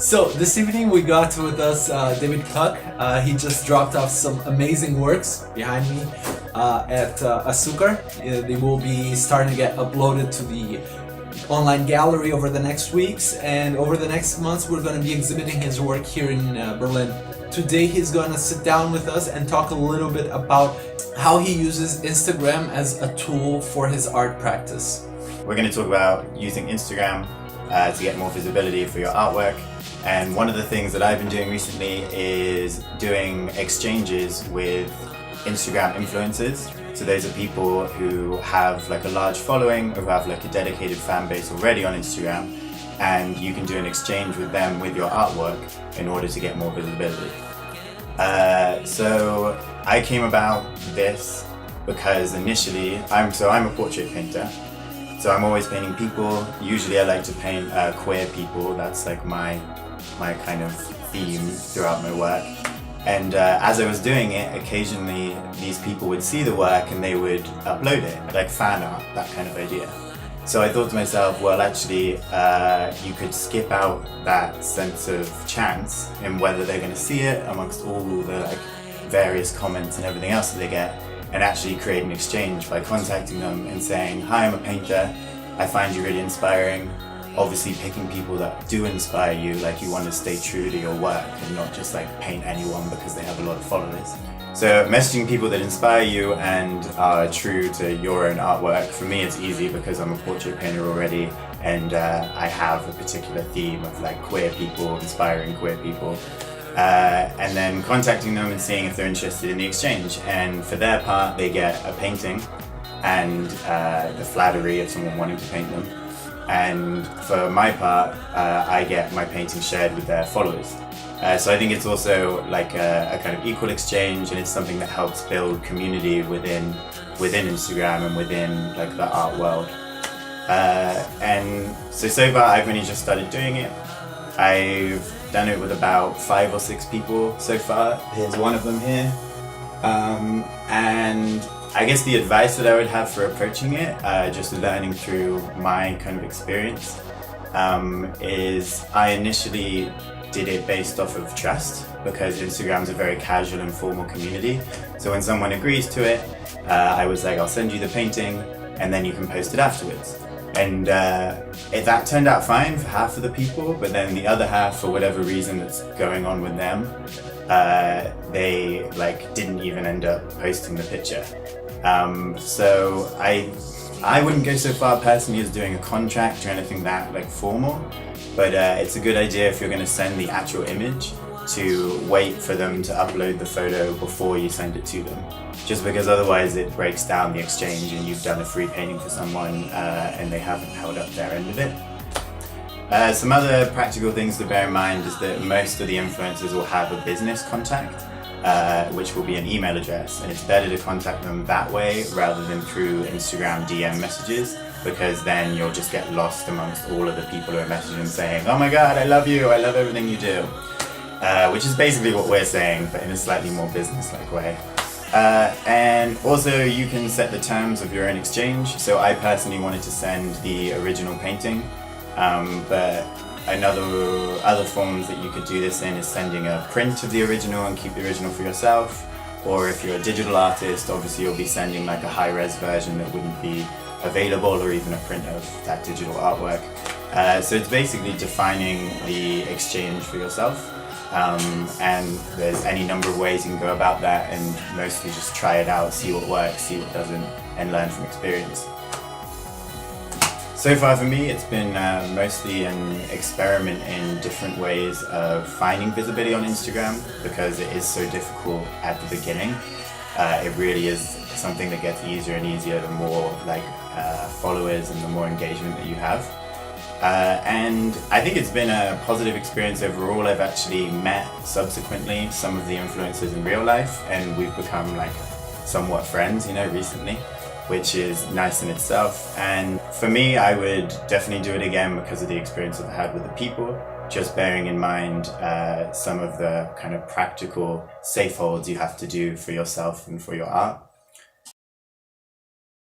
So this evening we got with us David Tuck. He just dropped off some amazing works behind me at Azúcar. They will be starting to get uploaded to the online gallery over the next weeks, and over the next months we're going to be exhibiting his work here in Berlin. Today he's going to sit down with us and talk a little bit about how he uses Instagram as a tool for his art practice. We're going to talk about using Instagram to get more visibility for your artwork. And one of the things that I've been doing recently is doing exchanges with Instagram influencers. So those are people who have like a large following, who have like a dedicated fan base already on Instagram, and you can do an exchange with them with your artwork in order to get more visibility. So I came about this because initially I'm a portrait painter. So I'm always painting people. Usually I like to paint queer people. That's like my kind of theme throughout my work. And as I was doing it, occasionally these people would see the work and they would upload it, like fan art, that kind of idea. So I thought to myself, well, actually, you could skip out that sense of chance in whether they're going to see it amongst all the like various comments and everything else that they get, and actually create an exchange by contacting them and saying, hi, I'm a painter, I find you really inspiring. Obviously picking people that do inspire you, like you want to stay true to your work and not just like paint anyone because they have a lot of followers. So messaging people that inspire you and are true to your own artwork, for me it's easy because I'm a portrait painter already, and I have a particular theme of like queer people, inspiring queer people. And then contacting them and seeing if they're interested in the exchange. And for their part, they get a painting and the flattery of someone wanting to paint them. And for my part, I get my painting shared with their followers. So I think it's also like a kind of equal exchange, and it's something that helps build community within Instagram and within like the art world. And so far I've only just started doing it. I've done it with about 5 or 6 people so far. Here's one of them here. And I guess the advice that I would have for approaching it, just learning through my kind of experience, is I initially did it based off of trust, because Instagram's a very casual and formal community. So when someone agrees to it, I was like, I'll send you the painting and then you can post it afterwards. And that turned out fine for half of the people, but then the other half, for whatever reason that's going on with them, they like didn't even end up posting the picture. So I wouldn't go so far personally as doing a contract or anything that like formal, but it's a good idea if you're going to send the actual image to wait for them to upload the photo before you send it to them, just because otherwise it breaks down the exchange and you've done a free painting for someone and they haven't held up their end of it. Some other practical things to bear in mind is that most of the influencers will have a business contact, which will be an email address, and it's better to contact them that way rather than through Instagram DM messages, because then you'll just get lost amongst all of the people who are messaging them saying, oh my god, I love you, I love everything you do. Which is basically what we're saying, but in a slightly more business-like way. And also you can set the terms of your own exchange. So I personally wanted to send the original painting, but other forms that you could do this in is sending a print of the original and keep the original for yourself. Or if you're a digital artist, obviously you'll be sending like a high-res version that wouldn't be available, or even a print of that digital artwork. So it's basically defining the exchange for yourself. And there's any number of ways you can go about that, and mostly just try it out, see what works, see what doesn't, and learn from experience. So far for me, it's been mostly an experiment in different ways of finding visibility on Instagram, because it is so difficult at the beginning. It really is something that gets easier and easier the more followers and the more engagement that you have. And I think it's been a positive experience overall. I've actually met subsequently some of the influencers in real life, and we've become like somewhat friends, recently, which is nice in itself. And for me, I would definitely do it again because of the experience I've had with the people, just bearing in mind some of the kind of practical safe holds you have to do for yourself and for your art.